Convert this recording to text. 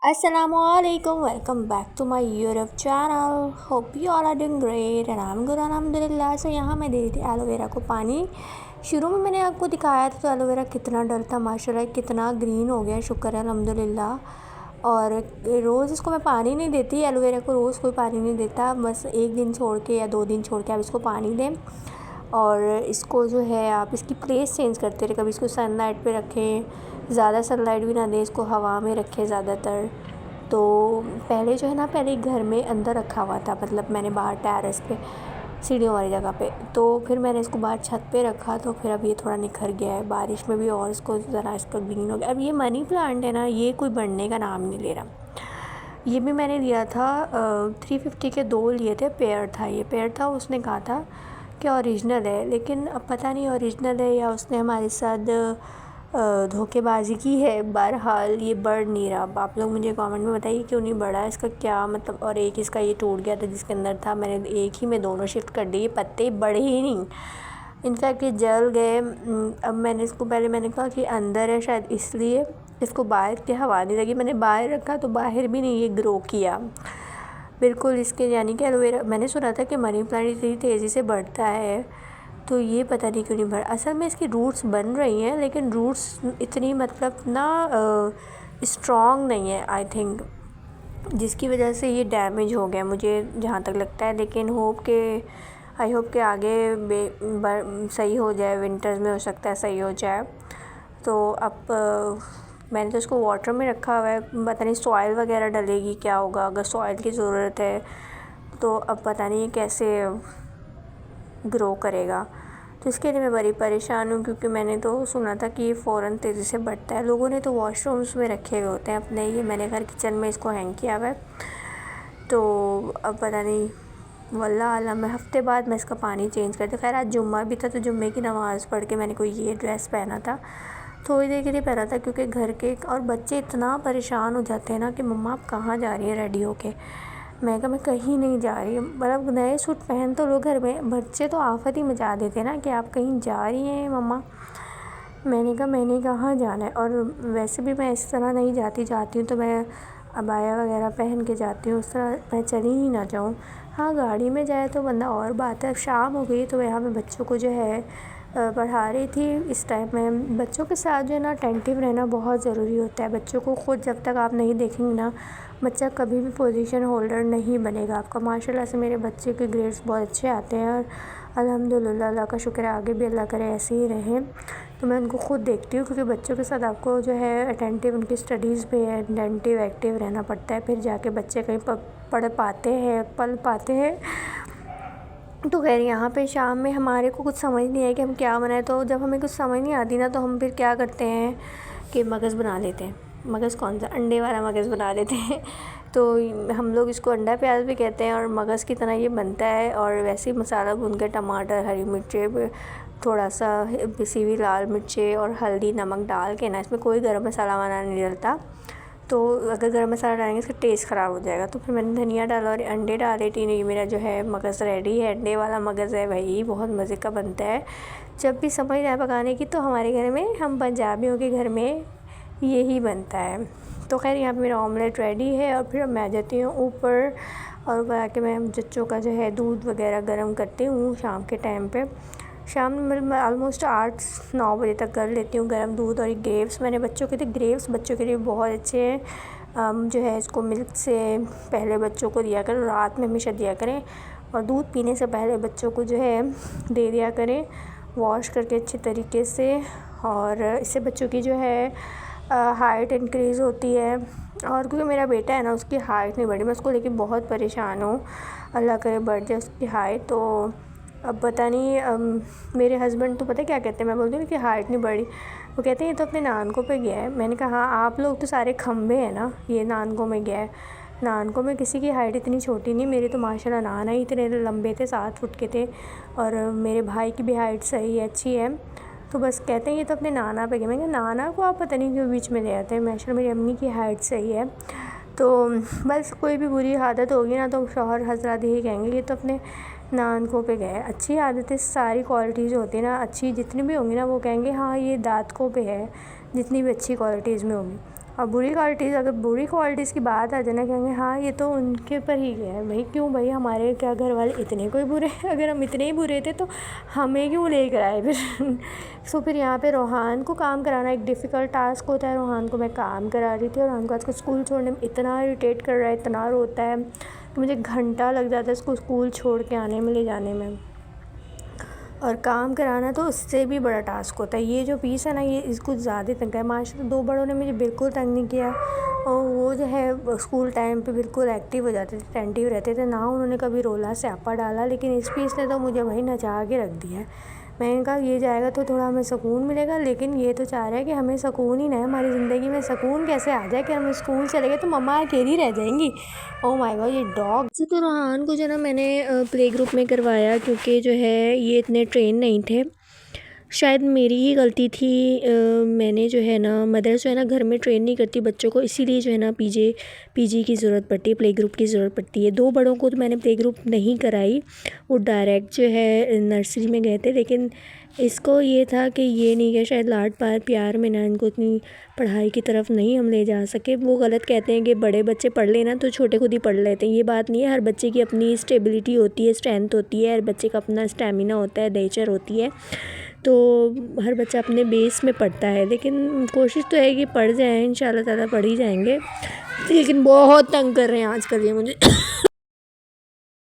Assalamualaikum, welcome back to my YouTube channel. Hope you all are doing great and I'm good alhamdulillah. So यहाँ मैं दे रही थी aloe vera को पानी। शुरू में मैंने आपको दिखाया था तो एलोवेरा कितना डल था, माशाल्लाह कितना ग्रीन हो गया, शुक्र है अल्हम्दुलिल्लाह। और रोज़ इसको मैं पानी नहीं देती, एलोवेरा को रोज़ कोई पानी नहीं देता, बस एक दिन छोड़ के या 2 दिन छोड़ के आप इसको पानी दें। और इसको जो है आप इसकी प्लेस चेंज करते रहे, कभी इसको सनलाइट पे रखें, ज़्यादा सनलाइट भी ना दें, इसको हवा में रखें ज़्यादातर। तो पहले जो है ना, पहले घर में अंदर रखा हुआ था, मतलब मैंने बाहर टेरेस पे सीढ़ियों वाली जगह पे, तो फिर मैंने इसको बाहर छत पे रखा, तो फिर अब ये थोड़ा निखर गया है बारिश में भी और इसको ज़रा इसका ग्रीन हो गया। अब ये मनी प्लांट है ना, ये कोई बढ़ने का नाम नहीं ले रहा। ये भी मैंने लिया था 350 के 2 लिए थे, पेयर था। उसने कहा था कि ओरिजिनल है, लेकिन अब पता नहीं ओरिजिनल है या उसने हमारे साथ धोखेबाजी की है। बहरहाल ये बढ़ नहीं रहा। अब आप लोग मुझे कमेंट में बताइए क्यों नहीं बढ़ा, इसका क्या मतलब। और एक इसका ये टूट गया था जिसके अंदर था, मैंने एक ही में दोनों शिफ्ट कर दिए, पत्ते बढ़े ही नहीं, इनफैक्ट ये जल गए। अब मैंने इसको पहले मैंने कहा कि अंदर है शायद, इसलिए इसको बाहर की हवा नहीं लगी। मैंने बाहर रखा तो बाहर भी नहीं ये ग्रो किया बिल्कुल इसके, यानी कि एलोवेरा मैंने सुना था कि मनी प्लांट इतनी तेज़ी से बढ़ता है, तो ये पता नहीं क्यों नहीं बढ़ा। असल में इसकी रूट्स बन रही हैं, लेकिन रूट्स इतनी मतलब ना स्ट्रॉन्ग नहीं है आई थिंक, जिसकी वजह से ये डैमेज हो गया मुझे जहाँ तक लगता है। लेकिन आई होप के आगे सही हो जाए, विंटर्स में हो सकता है सही हो जाए। तो अब मैंने तो इसको वाटर में रखा हुआ है, पता नहीं सॉइल वगैरह डलेगी क्या होगा, अगर सॉइल की ज़रूरत है तो अब पता नहीं कैसे ग्रो करेगा। तो इसके लिए मैं बड़ी परेशान हूँ, क्योंकि मैंने तो सुना था कि ये फ़ौरन तेज़ी से बढ़ता है। लोगों ने तो वॉशरूम्स में रखे हुए होते हैं अपने, ये मैंने घर किचन में इसको हैंग किया हुआ है। तो अब पता नहीं, वल्लाह आलम। मैं हफ़्ते बाद मैं इसका पानी चेंज करती। खैर आज जुम्मा भी था, तो जुम्मे की नमाज़ पढ़ के मैंने कोई ये ड्रेस पहना था, थोड़ी देर के लिए पहना था, क्योंकि घर के और बच्चे इतना परेशान हो जाते हैं ना कि मम्मा आप कहाँ जा रही हैं रेडी होके। मैं कहा मैं कहीं नहीं जा रही, मतलब नए सूट पहन तो लो घर में, बच्चे तो आफत ही मचा देते ना कि आप कहीं जा रही हैं मम्मा। मैंने कहा मैंने कहाँ जाना है, और वैसे भी मैं इस तरह नहीं जाती हूँ तो मैं अबाया वगैरह पहन के जाती हूँ, उस तरह मैं चली ही ना जाऊँ। हाँ गाड़ी में जाए तो बंदा और बात है। अब शाम हो गई तो यहाँ मैं बच्चों को जो है पढ़ा रही थी। इस टाइम में बच्चों के साथ जो है ना अटेंटिव रहना बहुत ज़रूरी होता है। बच्चों को ख़ुद जब तक आप नहीं देखेंगे ना, बच्चा कभी भी पोजीशन होल्डर नहीं बनेगा आपका। माशाल्लाह से मेरे बच्चे के ग्रेड्स बहुत अच्छे आते हैं और अल्हम्दुलिल्लाह, अल्लाह का शुक्र है, आगे भी अल्लाह करे ऐसे ही रहें। तो मैं उनको ख़ुद देखती हूँ, क्योंकि बच्चों के साथ आपको जो है अटेंटिव, उनकी स्टडीज़ पे अटेंटिव एक्टिव रहना पड़ता है, फिर जाके बच्चे कहीं पढ़ पाते हैं, पल पाते हैं। तो खैर यहाँ पे शाम में हमारे को कुछ समझ नहीं है कि हम क्या बनाए। तो जब हमें कुछ समझ नहीं आती ना, तो हम फिर क्या करते हैं कि मगज़ बना लेते हैं। मगज़ कौन सा, अंडे वाला मगज़ बना लेते हैं। तो हम लोग इसको अंडा प्याज भी कहते हैं, और मगज़ की तरह ये बनता है। और वैसे ही मसाला भून के टमाटर, हरी मिर्चें, थोड़ा सा पिसी हुई लाल मिर्चें और हल्दी नमक डाल के ना, इसमें कोई गरम मसाला वाला नहीं डलता। तो अगर गरम मसाला डालेंगे इसका टेस्ट ख़राब हो जाएगा। तो फिर मैंने धनिया डाला और अंडे डाले। तीन ये मेरा जो है मगज़ रेडी है, अंडे वाला मगज़ है भाई, बहुत मज़े का बनता है। जब भी समझ आए पकाने की तो हमारे घर में, हम पंजाबियों के घर में यही बनता है। तो खैर यहाँ पे मेरा ऑमलेट रेडी है, और फिर मैं जाती हूँ ऊपर, और ऊपर आके मैं बच्चों का जो है दूध वगैरह गर्म करती हूँ शाम के टाइम पे। शाम में मैं ऑलमोस्ट 8-9 बजे तक कर लेती हूँ गर्म दूध। और ये ग्रेप्स मैंने बच्चों के लिए, ग्रेप्स बच्चों के लिए बहुत अच्छे हैं। जो है इसको मिल्क से पहले बच्चों को दिया करें, रात में हमेशा दिया करें, और दूध पीने से पहले बच्चों को जो है दे दिया करें, वॉश करके अच्छे तरीके से। और इससे बच्चों की जो है हाइट इंक्रीज़ होती है। और क्योंकि मेरा बेटा है ना, उसकी हाइट नहीं बढ़ी, मैं उसको लेके बहुत परेशान हूँ, अल्लाह करे बढ़ जाए उसकी हाइट। तो अब पता नहीं, मेरे हस्बैंड तो पता है क्या कहते हैं, मैं बोलती हूँ कि हाइट नहीं बढ़ी, वो कहते हैं ये तो अपने नानकों पे गया है। मैंने कहा हाँ आप लोग तो सारे खम्बे हैं ना, ये नानकों में गया है। नानकों में किसी की हाइट इतनी छोटी नहीं, मेरी तो माशाल्लाह नाना ही इतने लंबे थे, 7 फुट के थे, और मेरे भाई की भी हाइट सही है, अच्छी है। तो बस कहते हैं ये तो अपने नाना पे गए। मैं नाना को आप पता नहीं क्यों बीच में ले आते हैं, माशाल्लाह मेरी अम्मी की हाइट सही है। तो बस कोई भी बुरी आदत होगी ना, तो शौहर हजरात यही कहेंगे ये तो अपने नानकों पे गए। अच्छी आदतें, सारी क्वालिटीज़ होती है ना, अच्छी जितनी भी होंगी ना, वो कहेंगे हाँ ये दादकों पे है, जितनी भी अच्छी क्वालिटीज़ में होंगी। और अगर बुरी क्वालिटीज़ की बात आ जाए ना, कहेंगे हाँ ये तो उनके ऊपर ही गया है। भाई क्यों भाई, हमारे क्या घर वाले इतने कोई बुरे हैं? अगर हम इतने ही बुरे थे तो हमें क्यों लेकर आए फिर? सो फिर यहाँ पे रोहान को काम कराना एक डिफ़िकल्ट टास्क होता है। रोहान को मैं काम करा रही थी और रोहान को आज स्कूल छोड़ने में इतना इरिटेट कर रहा है, इतना रोता है कि मुझे घंटा लग जाता है इसको स्कूल छोड़ के आने में, ले जाने में। और काम कराना तो उससे भी बड़ा टास्क होता है। ये जो पीस है ना, ये इसको ज़्यादा तंग है। माशाल्लाह 2 बड़ों ने मुझे बिल्कुल तंग नहीं किया और वो जो है स्कूल टाइम पे बिल्कुल एक्टिव हो जाते थे, अटेंटिव रहते थे ना, उन्होंने कभी रोला स्यापा डाला। लेकिन इस पीस ने तो मुझे भाई नचा के रख दिया है। मैंने कहा ये जाएगा तो थोड़ा हमें सुकून मिलेगा, लेकिन ये तो चाह रहा है कि हमें सुकून ही ना है, हमारी ज़िंदगी में सुकून कैसे आ जाए कि हम स्कूल चले गए तो मम्मा अकेली रह जाएंगी। ओह माय गॉड, ये डॉग। वैसे तो रोहान को जो ना मैंने प्ले ग्रुप में करवाया, क्योंकि जो है ये इतने ट्रेन नहीं थे। शायद मेरी ही गलती थी। मैंने जो है ना, मदर जो है ना घर में ट्रेन नहीं करती बच्चों को, इसीलिए जो है ना पीजी की ज़रूरत पड़ती है, प्ले ग्रुप की ज़रूरत पड़ती है। 2 बड़ों को तो मैंने प्ले ग्रुप नहीं कराई, वो डायरेक्ट जो है नर्सरी में गए थे। लेकिन इसको ये था कि ये नहीं गया, शायद लाड प्यार में ना इनको इतनी पढ़ाई की तरफ नहीं हम ले जा सके। वो गलत कहते हैं कि बड़े बच्चे पढ़ लेना तो छोटे खुद ही पढ़ लेते हैं। ये बात नहीं है। हर बच्चे की अपनी स्टेबिलिटी होती है, स्ट्रेंथ होती है, हर बच्चे का अपना स्टेमिना होता है, नेचर होती है। तो हर बच्चा अपने बेस में पढ़ता है, लेकिन कोशिश तो है कि पढ़ जाएँ, इंशाल्लाह ताला पढ़ ही जाएंगे। लेकिन बहुत तंग कर रहे हैं आजकल ये मुझे।